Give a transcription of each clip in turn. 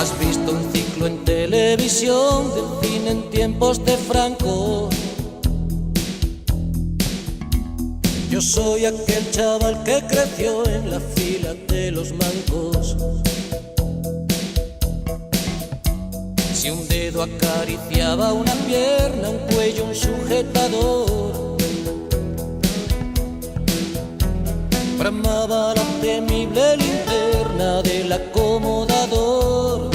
Has visto un ciclo en televisión del cine en tiempos de Franco. Yo soy aquel chaval que creció en la fila de los mancos. Si un dedo acariciaba una pierna, un cuello, un sujetador, bramaba la temible linterna del acomodador.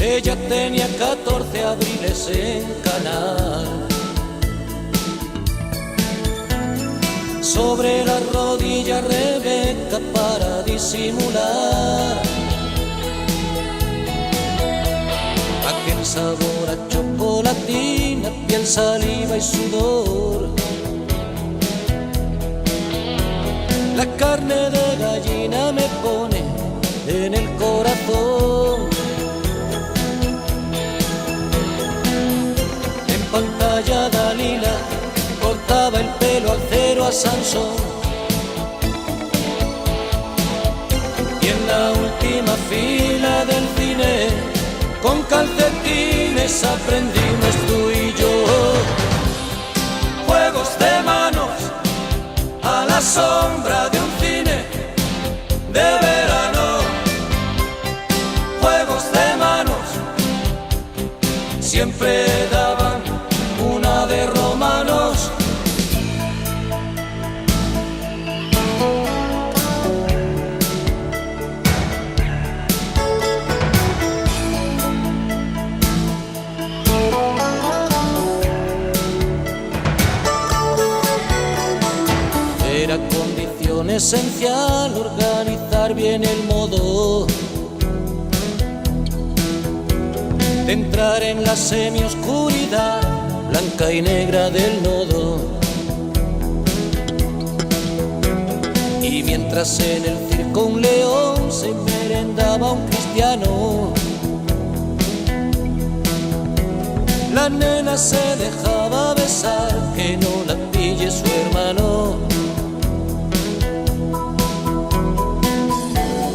Ella tenía 14 abriles en Canal. Sobre la rodilla Rebeca para disimular aquel sabor a chocolatina, piel, saliva y sudor. La carne de gallina me pone en el corazón. En pantalla Dalila cortaba el pelo al cero a Sansón. Y en la última fila del cine, con calcetines aprendimos tú y yo. Juegos de manos a la sombra de un cine de verano. Juegos de manos siempre daban una de romanos. Era condición esencial organizar bien el modo de entrar en la semioscuridad blanca y negra del nodo. Y mientras en el circo un león se merendaba a un cristiano, la nena se dejaba besar, que no la pille su hermano.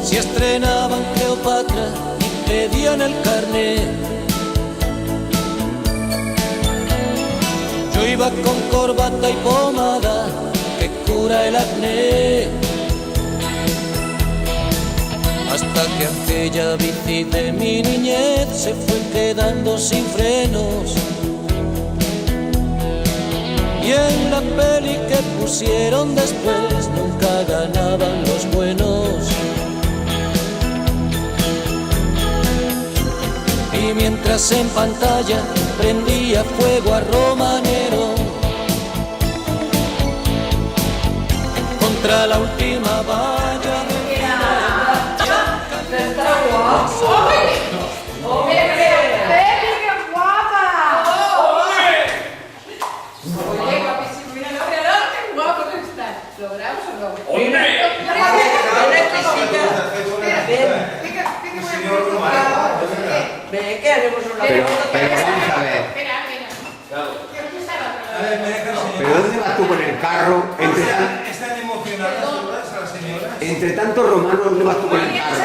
Si estrenaban Cleopatra y pedían el carnet, yo iba con corbata y pomada que cura el acné. Hasta que aquella bici de mi niñez se fue quedando sin frenos. Y en la peli que pusieron después nunca ganaban los buenos. Y mientras en pantalla prendía fuego a Romanero contra la última valla de Pero vamos a ver. ¿Pero dónde vas tú con el carro? ¿Están emocionadas todas las señoras? Entre tantos romanos, ¿dónde vas tú con el carro?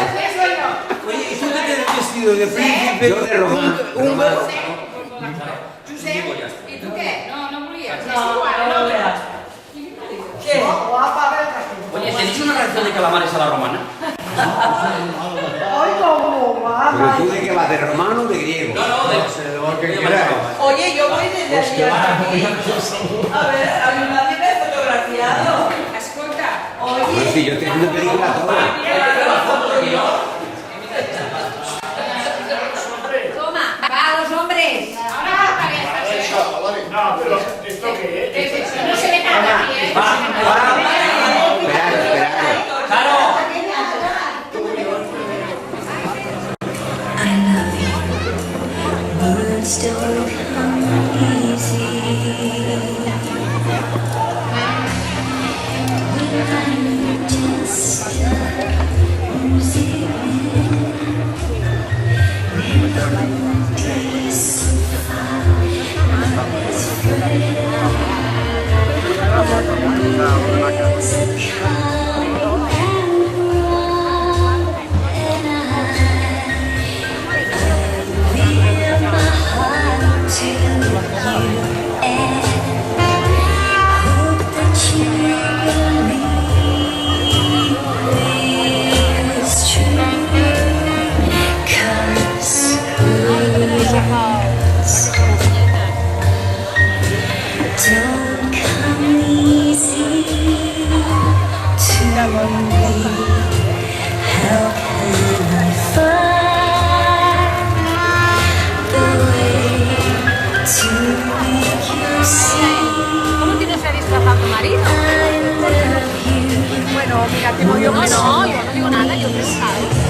Oye, ¿y tú qué tienes vestido de príncipe? Yo de romano. ¿Y tú qué? No volvías. ¿Qué? Oye, ¿tenéis una ración de calamares a la romana? Ay, cómo va. ¿Pero tú de qué vas? ¿De romano o de griego? No, de Oye, yo voy desde allí hasta aquí. A ver, a mi madre me he fotografiado. Escolta. No, si yo estoy haciendo película toda. Toma, va, los hombres. Ahora para que No, pero ¿esto qué es? no se ve nada aquí, ¿eh? Esperad. ¡Claro! Words don't come easy. I'm just a no, mira, tengo yo que no, yo no digo nada, yo pescado.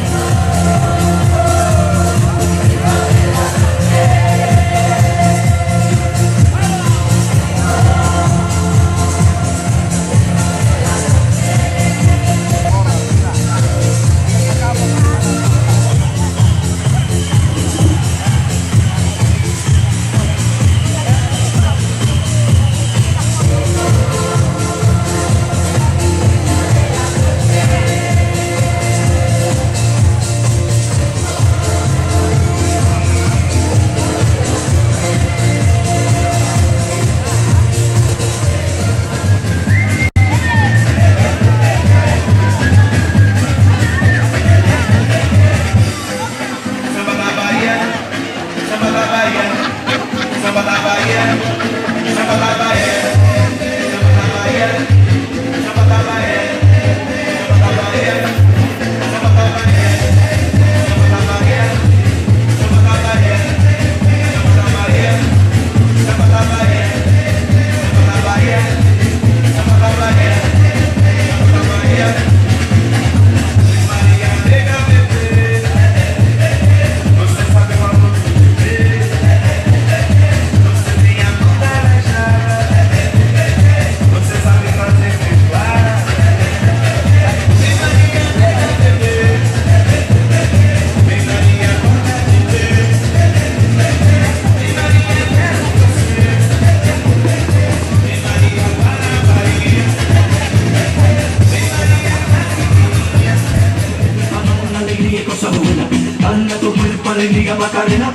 alegría Macarena,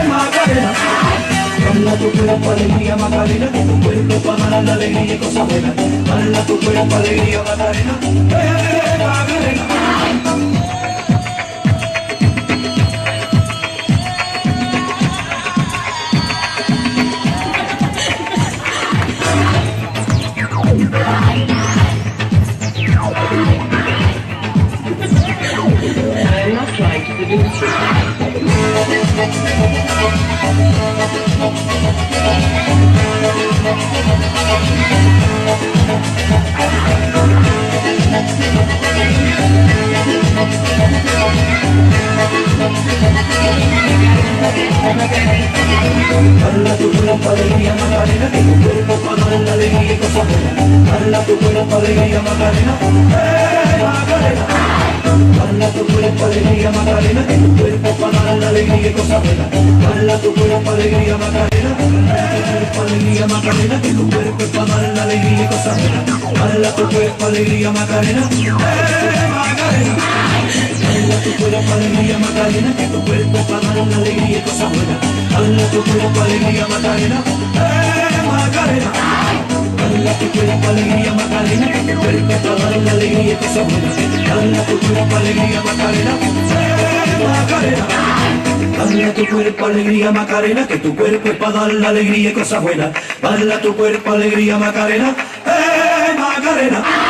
Macarena. Dala tu cuerpo alegría Macarena, que tu cuerpo para dar la alegría y cosas buenas. Dala tu cuerpo alegría Macarena, Macarena. Dala tu cuerpo alegría Macarena, que tu cuerpo para dar la alegría y cosas buenas. Dala tu cuerpo alegría Macarena, Macarena. Dala tu cuerpo alegría Macarena, que tu cuerpo para dar la alegría y cosas buenas. Dala tu cuerpo alegría Macarena, tu cuerpo alegría Macarena, que tu cuerpo para dar la alegría y cosas buenas. Dala tu cuerpo alegría Macarena, Macarena. Dala tu cuerpo alegría Macarena, que tu cuerpo para dar la alegría y cosas buenas. Dala tu cuerpo alegría Macarena, Macarena. Dala tu cuerpo alegría Macarena, que tu cuerpo para dar la alegría y cosas buenas. Dala tu cuerpo alegría Macarena, Macarena. Dala tu cuerpo alegría Macarena, que tu cuerpo es para dar la alegría y cosas buenas. Dala tu cuerpo alegría Macarena, Macarena.